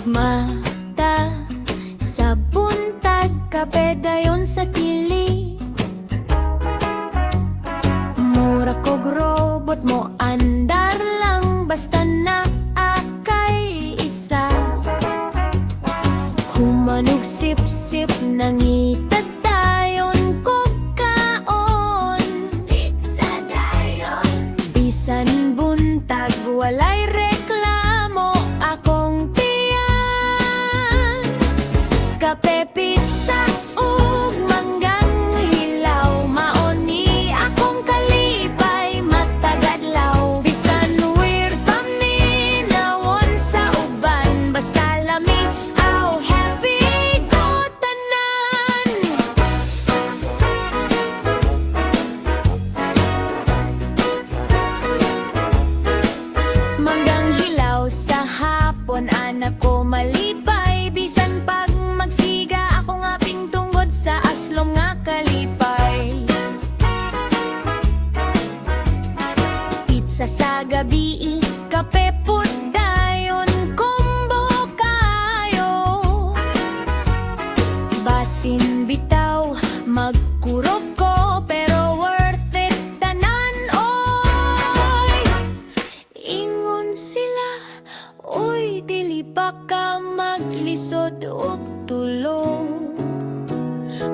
Mata sa buntag, kape dayon sa kili. Mura kog robot mo, andar lang basta na akay isa. Humanog sip-sip nangitad dayon kog kaon. Pizza dayon. Bisan buntag walay reklamo akong tiyan. Kape, pizza ug manggang hilaw, maoni akong kalipay matagadlaw. Bisan weird paminawon sa uban, basta lami aw happy ko tanan. Manggang hilaw sa hapon, anak ko malipay. Bisan pag magsiga ako nga pingtungod sa aslom nga kalipay. Pizza sa gabi, kape pud dayon combo kayo. Basin bitaw magkurog ko, pero worth it tanan oy. Ingon sila, uy dili pa ka maglisod og tulong.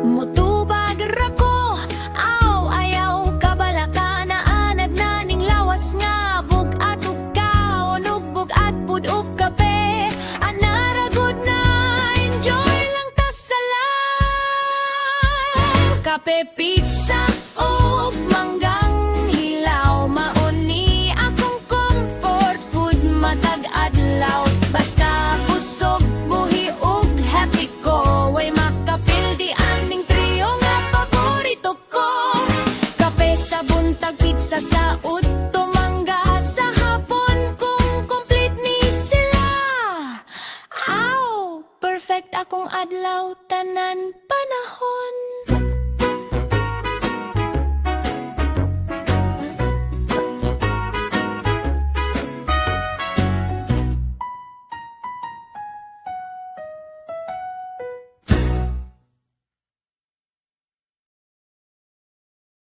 Mutubag ra ko, aw ayaw kabalaka na anad naning lawas nga bugat ug kaon ug bugat pud og kape. Anara good na enjoy lang ta sa life. Kape, pizza ug manggang hilaw, mauni akong comfort food matag adlaw. Basta busog buhi ug happy ko, way makapildi aning trio nga paborito ko. Kape sa buntag, pizza sa udto, mangga sa hapon, kung complete ni sila. Aw, perfect akong adlaw tanan panahon.